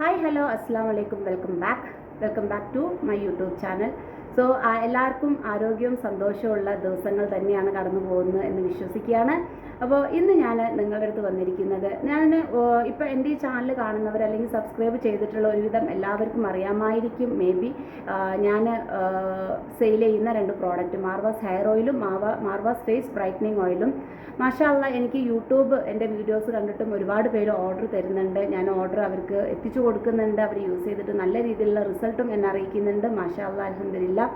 Hi hello അസ്സാം വലൈക്കും welcome back to my YouTube channel. So എല്ലാവർക്കും ആരോഗ്യവും സന്തോഷമുള്ള ദിവസങ്ങൾ തന്നെയാണ് കടന്നു പോകുന്നത് എന്ന് വിശ്വസിക്കുകയാണ്. അപ്പോൾ ഇന്ന് ഞാൻ നിങ്ങളുടെ അടുത്ത് വന്നിരിക്കുന്നത്, ഇപ്പോൾ എൻ്റെ ഈ ചാനൽ കാണുന്നവർ അല്ലെങ്കിൽ സബ്സ്ക്രൈബ് ചെയ്തിട്ടുള്ള ഒരുവിധം എല്ലാവർക്കും അറിയാമായിരിക്കും. മേ ബി ഞാൻ സെയിൽ ചെയ്യുന്ന 2 പ്രോഡക്റ്റ്, മാർവാസ് ഹെയർ ഓയിലും മാർവാസ് ഫേസ് ബ്രൈറ്റനിങ് ഓയിലും. മാഷാ അല്ലാ, എനിക്ക് യൂട്യൂബ് എൻ്റെ വീഡിയോസ് കണ്ടിട്ടും ഒരുപാട് പേര് ഓർഡർ തരുന്നുണ്ട്. ഞാൻ ഓർഡർ അവർക്ക് എത്തിച്ചു കൊടുക്കുന്നുണ്ട്. അവർ യൂസ് ചെയ്തിട്ട് നല്ല രീതിയിലുള്ള റിസൾട്ടും എന്നെ അറിയിക്കുന്നുണ്ട്. മാഷാ അല്ലാ, അൽഹംദുലില്ലാ.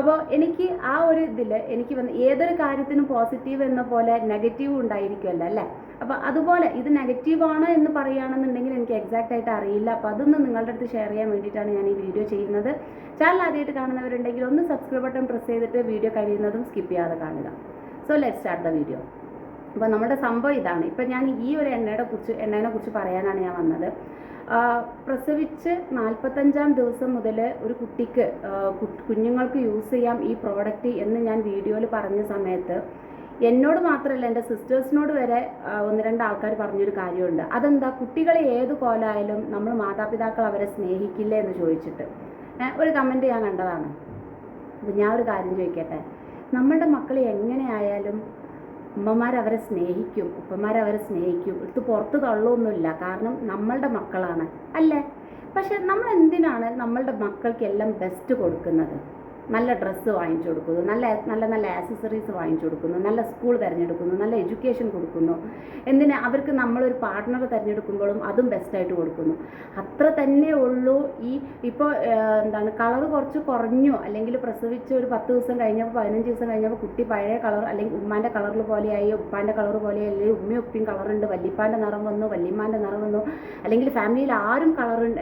അപ്പോൾ എനിക്ക് ആ ഒരു ഇതിൽ എനിക്ക് ഏതൊരു കാര്യത്തിനും പോസിറ്റീവ് എന്ന പോലെ നെഗറ്റീവ് ഉണ്ടായിരിക്കുമല്ലോ അല്ലേ. അപ്പോൾ അതുപോലെ ഇത് നെഗറ്റീവാണ് എന്ന് പറയുകയാണെന്നുണ്ടെങ്കിൽ എനിക്ക് എക്സാക്റ്റ് ആയിട്ട് അറിയില്ല. അപ്പോൾ അതൊന്ന് നിങ്ങളുടെ അടുത്ത് ഷെയർ ചെയ്യാൻ വേണ്ടിയിട്ടാണ് ഞാൻ ഈ വീഡിയോ ചെയ്യുന്നത്. ചാനൽ ആദ്യമായിട്ട് കാണുന്നവരുണ്ടെങ്കിൽ ഒന്ന് സബ്സ്ക്രൈബ് ബട്ടൺ പ്രസ് ചെയ്തിട്ട് വീഡിയോ കഴിയുന്നതും സ്കിപ്പ് ചെയ്യാതെ കാണുക. So let's start the video. അപ്പോൾ നമ്മുടെ സംഭവം ഇതാണ്. ഇപ്പം ഞാൻ ഈ ഒരു എണ്ണേനെ കുറിച്ച് പറയാനാണ് ഞാൻ വന്നത്. പ്രസവിച്ച് 45-ാം ദിവസം മുതൽ ഒരു കുട്ടിക്ക് കുഞ്ഞുങ്ങൾക്ക് യൂസ് ചെയ്യാം ഈ പ്രോഡക്റ്റ് എന്ന് ഞാൻ വീഡിയോയിൽ പറഞ്ഞ സമയത്ത് എന്നോട് മാത്രമല്ല എൻ്റെ സിസ്റ്റേഴ്സിനോട് വരെ 1-2 ആൾക്കാർ പറഞ്ഞൊരു കാര്യമുണ്ട്. അതെന്താ, കുട്ടികളെ ഏത് കോലായാലും നമ്മൾ മാതാപിതാക്കൾ അവരെ സ്നേഹിക്കില്ലേ എന്ന് ചോദിച്ചിട്ട് ഒരു കമൻറ്റ് ഞാൻ കണ്ടതാണ്. അപ്പോൾ ഞാൻ ഒരു കാര്യം ചോദിക്കട്ടെ, നമ്മളുടെ മക്കൾ എങ്ങനെയായാലും ഉമ്മമാരവരെ സ്നേഹിക്കും, ഉപ്പമാരവരെ സ്നേഹിക്കും, എടുത്ത് പുറത്ത് തള്ളൊന്നുമില്ല. കാരണം നമ്മളുടെ മക്കളാണ് അല്ലേ. പക്ഷെ നമ്മൾ എന്തിനാണ് നമ്മളുടെ മക്കൾക്കെല്ലാം ബെസ്റ്റ് കൊടുക്കുന്നത്? നല്ല ഡ്രസ്സ് വാങ്ങിച്ചു കൊടുക്കുന്നു, നല്ല ആക്സസറീസ് വാങ്ങിച്ചു കൊടുക്കുന്നു, നല്ല സ്കൂൾ തിരഞ്ഞെടുക്കുന്നു, നല്ല എഡ്യൂക്കേഷൻ കൊടുക്കുന്നു. എന്തിനാ അവർക്ക് നമ്മളൊരു പാർട്ട്ണർ തിരഞ്ഞെടുക്കുമ്പോഴും അതും ബെസ്റ്റായിട്ട് കൊടുക്കുന്നു. അത്ര തന്നെ ഉള്ളൂ. ഇപ്പോൾ കളർ കുറച്ച് കുറഞ്ഞു, അല്ലെങ്കിൽ പ്രസവിച്ച് ഒരു 10 ദിവസം കഴിഞ്ഞപ്പോൾ 15 ദിവസം കഴിഞ്ഞപ്പോൾ കുട്ടി പഴയ കളർ അല്ലെങ്കിൽ ഉമ്മാൻ്റെ കളറിൽ പോലെയായി, ഉപ്പാൻ്റെ കളർ പോലെയായി, അല്ലെങ്കിൽ ഉമ്മയും ഉപ്പയും കളറുണ്ട്, വല്യപ്പാൻ്റെ നിറം വന്നു, വല്യമ്മാൻ്റെ നിറം വന്നു, അല്ലെങ്കിൽ ഫാമിലിയിൽ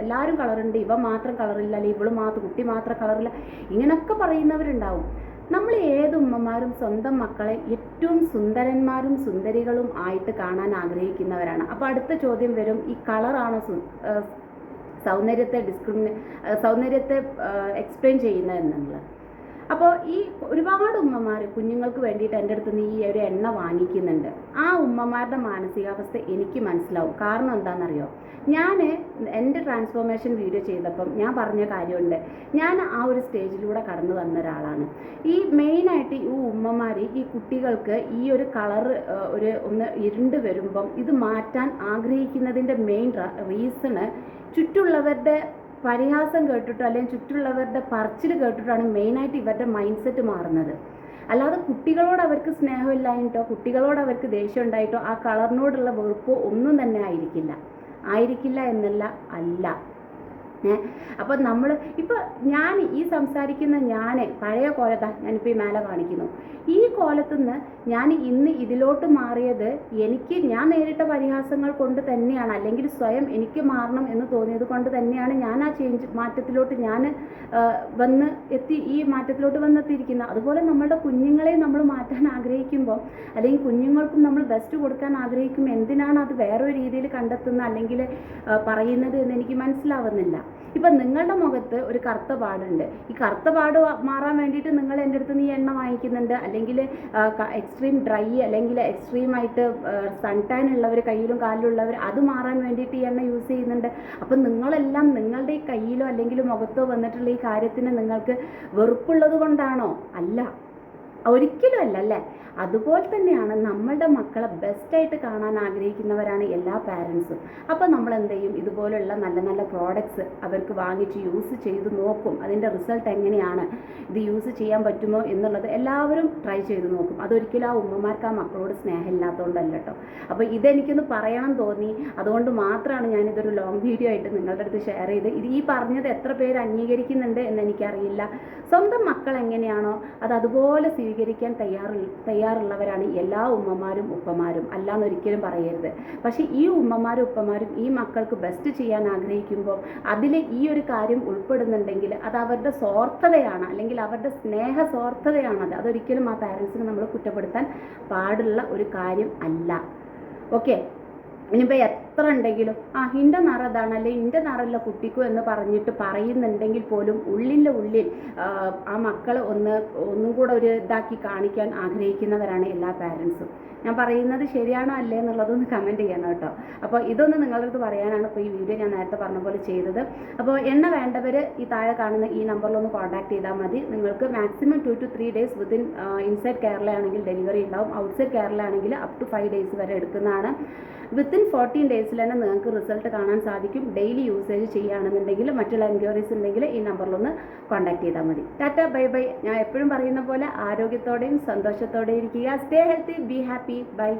എല്ലാവരും കളറുണ്ട്, ഇവ മാത്രം കളറില്ല, അല്ലെങ്കിൽ ഇവള് മാത്രം, കുട്ടി മാത്രം കളറില്ല, ഇങ്ങനൊക്കെ പറയുന്നവരുണ്ടാവും. നമ്മൾ ഏത് ഉമ്മമാരും സ്വന്തം മക്കളെ ഏറ്റവും സുന്ദരന്മാരും സുന്ദരികളും ആയിട്ട് കാണാൻ ആഗ്രഹിക്കുന്നവരാണ്. അപ്പോൾ അടുത്ത ചോദ്യം വരും, ഈ കളറാണോ സൗന്ദര്യത്തെ എക്സ്പ്ലെയിൻ ചെയ്യുന്നതെന്നുള്ളത്. അപ്പോൾ ഈ ഒരുപാട് ഉമ്മമാർ കുഞ്ഞുങ്ങൾക്ക് വേണ്ടിയിട്ട് എൻ്റെ അടുത്ത് നിന്ന് ഈ ഒരു എണ്ണ വാങ്ങിക്കുന്നുണ്ട്. ആ ഉമ്മമാരുടെ മാനസികാവസ്ഥ എനിക്ക് മനസ്സിലാവും. കാരണം എന്താണെന്നറിയോ, ഞാൻ എൻ്റെ ട്രാൻസ്ഫോർമേഷൻ വീഡിയോ ചെയ്തപ്പം ഞാൻ പറഞ്ഞ കാര്യമുണ്ട്. ഞാൻ ആ ഒരു സ്റ്റേജിലൂടെ കടന്നു വന്ന ഒരാളാണ്. ഈ മെയിനായിട്ട് ഈ ഉമ്മമാർ ഈ കുട്ടികൾക്ക് ഈ ഒരു കളർ ഒന്ന് ഇരുണ്ട് വരുമ്പം ഇത് മാറ്റാൻ ആഗ്രഹിക്കുന്നതിൻ്റെ മെയിൻ റീസണ് ചുറ്റുള്ളവരുടെ പരിഹാസം കേട്ടിട്ടോ അല്ലെങ്കിൽ ചുറ്റുള്ളവരുടെ പറച്ചിൽ കേട്ടിട്ടാണ് മെയിനായിട്ട് ഇവരുടെ മൈൻഡ് സെറ്റ് മാറുന്നത്. അല്ലാതെ കുട്ടികളോട് അവർക്ക് സ്നേഹമില്ലായിട്ടോ കുട്ടികളോട് അവർക്ക് ദേഷ്യം ഉണ്ടായിട്ടോ ആ കളറിനോടുള്ള വെറുപ്പോ ഒന്നും തന്നെ ആയിരിക്കില്ല എന്നല്ല അല്ല. അപ്പോൾ ഇപ്പോൾ ഞാൻ ഈ സംസാരിക്കുന്ന പഴയ കോലത്താ ഞാനിപ്പോൾ ഈ മേലെ കാണിക്കുന്നു. ഈ കോലത്തുനിന്ന് ഞാൻ ഇന്ന് ഇതിലോട്ട് മാറിയത് ഞാൻ നേരിട്ട പരിഹാസങ്ങൾ കൊണ്ട് തന്നെയാണ്, അല്ലെങ്കിൽ സ്വയം എനിക്ക് മാറണം എന്ന് തോന്നിയത് കൊണ്ട് തന്നെയാണ് ഞാൻ ആ മാറ്റത്തിലോട്ട് ഈ മാറ്റത്തിലോട്ട് വന്നെത്തിയിരിക്കുന്നത്. അതുപോലെ നമ്മളുടെ കുഞ്ഞുങ്ങളെ നമ്മൾ മാറ്റാൻ ആഗ്രഹിക്കുമ്പോൾ അല്ലെങ്കിൽ കുഞ്ഞുങ്ങൾക്കും നമ്മൾ ബെസ്റ്റ് കൊടുക്കാൻ ആഗ്രഹിക്കുമ്പോൾ എന്തിനാണ് അത് വേറൊരു രീതിയിൽ കണ്ടെത്തുന്നത് അല്ലെങ്കിൽ പറയുന്നത് എന്ന് എനിക്ക് മനസ്സിലാവുന്നില്ല. ഇപ്പം നിങ്ങളുടെ മുഖത്ത് ഒരു കറുത്ത പാടുണ്ട്. ഈ കറുത്ത പാട് മാറാൻ വേണ്ടിയിട്ട് നിങ്ങൾ എൻ്റെ അടുത്ത് ഈ എണ്ണ വാങ്ങിക്കുന്നുണ്ട്, അല്ലെങ്കിൽ എക്സ്ട്രീം ഡ്രൈ അല്ലെങ്കിൽ എക്സ്ട്രീമായിട്ട് സൺ ടാൻ ഉള്ളവർ, കയ്യിലും കാലിലുള്ളവർ, അത് മാറാൻ വേണ്ടിയിട്ട് ഈ എണ്ണ യൂസ് ചെയ്യുന്നുണ്ട്. അപ്പം നിങ്ങളെല്ലാം നിങ്ങളുടെ ഈ കയ്യിലോ അല്ലെങ്കിൽ മുഖത്തോ വന്നിട്ടുള്ള ഈ കാര്യത്തിന് നിങ്ങൾക്ക് വെറുപ്പുള്ളത് കൊണ്ടാണോ? അല്ല, ഒരിക്കലും അല്ല അല്ലേ. അതുപോലെ തന്നെയാണ് നമ്മളുടെ മക്കളെ ബെസ്റ്റായിട്ട് കാണാൻ ആഗ്രഹിക്കുന്നവരാണ് എല്ലാ പാരൻസും. അപ്പോൾ നമ്മൾ എന്ത് ചെയ്യും, ഇതുപോലുള്ള നല്ല നല്ല പ്രോഡക്ട്സ് അവർക്ക് വാങ്ങിച്ച് യൂസ് ചെയ്ത് നോക്കും. അതിൻ്റെ റിസൾട്ട് എങ്ങനെയാണ്, ഇത് യൂസ് ചെയ്യാൻ പറ്റുമോ എന്നുള്ളത് എല്ലാവരും ട്രൈ ചെയ്ത് നോക്കും. അതൊരിക്കലും ആ ഉമ്മമാർക്ക് ആ മക്കളോട് സ്നേഹമില്ലാത്തതുകൊണ്ടല്ല കേട്ടോ. അപ്പോൾ ഇതെനിക്കൊന്ന് പറയണം തോന്നി, അതുകൊണ്ട് മാത്രമാണ് ഞാനിതൊരു ലോങ് വീഡിയോ ആയിട്ട് നിങ്ങളുടെ അടുത്ത് ഷെയർ ചെയ്ത്. ഈ പറഞ്ഞത് എത്ര പേര് അംഗീകരിക്കുന്നുണ്ട് എന്ന് എനിക്കറിയില്ല. സ്വന്തം മക്കൾ എങ്ങനെയാണോ അത് അതുപോലെ സ്വീകരിക്കാൻ തയ്യാറുള്ളവരാണ് എല്ലാ ഉമ്മമാരും ഉപ്പമാരും, അല്ലാന്നൊരിക്കലും പറയരുത്. പക്ഷേ ഈ ഉമ്മമാരും ഉപ്പമാരും ഈ മക്കൾക്ക് ബെസ്റ്റ് ചെയ്യാൻ ആഗ്രഹിക്കുമ്പോൾ അതിൽ ഈ ഒരു കാര്യം ഉൾപ്പെടുന്നുണ്ടെങ്കിൽ അത് അവരുടെ സ്വാർത്ഥതയാണ്, അല്ലെങ്കിൽ അവരുടെ സ്നേഹസ്വാർത്ഥതയാണത്. അതൊരിക്കലും ആ പാരൻസിനെ നമ്മൾ കുറ്റപ്പെടുത്താൻ പാടുള്ള ഒരു കാര്യം അല്ല. ഓക്കെ, ഇനിയിപ്പോൾ എത്ര ഉണ്ടെങ്കിലും ഇൻ്റെ നിറം ഇതാണ് അല്ലെങ്കിൽ ഇൻ്റെ നിറമല്ല കുട്ടിക്കോ എന്ന് പറഞ്ഞിട്ട് പറയുന്നുണ്ടെങ്കിൽ പോലും ഉള്ളിൽ ആ മക്കളെ ഒന്നും കൂടെ ഒരു ഇതാക്കി കാണിക്കാൻ ആഗ്രഹിക്കുന്നവരാണ് എല്ലാ പാരൻസും. ഞാൻ പറയുന്നത് ശരിയാണോ അല്ലേ എന്നുള്ളതൊന്ന് കമൻറ്റ് ചെയ്യണം കേട്ടോ. അപ്പോൾ ഇതൊന്ന് നിങ്ങളുടെ അടുത്ത് പറയാനാണ് ഇപ്പോൾ ഈ വീഡിയോ ഞാൻ നേരത്തെ പറഞ്ഞ പോലെ ചെയ്തത്. അപ്പോൾ എണ്ണ വേണ്ടവർ ഈ താഴെ കാണുന്ന ഈ നമ്പറിലൊന്ന് കോൺടാക്ട് ചെയ്താൽ മതി. നിങ്ങൾക്ക് maximum 2 to 3 days within inside Kerala ആണെങ്കിൽ ഡെലിവറി ഉണ്ടാവും. ഔട്ട്സൈഡ് കേരള ആണെങ്കിൽ അപ് ടു 5 days വരെ എടുക്കുന്നതാണ്. വിത്തിൻ 14 days തന്നെ നിങ്ങൾക്ക് റിസൾട്ട് കാണാൻ സാധിക്കും. ഡെയിലി യൂസേജ് ചെയ്യുകയാണെന്നുണ്ടെങ്കിൽ മറ്റുള്ള എൻക്വയറീസ് ഉണ്ടെങ്കിൽ ഈ നമ്പറിലൊന്ന് കോൺടാക്ട് ചെയ്താൽ മതി. Tata, bye bye. ഞാൻ എപ്പോഴും പറയുന്ന പോലെ ആരോഗ്യത്തോടെയും സന്തോഷത്തോടെയും ഇരിക്കുക. Stay healthy, be happy, by.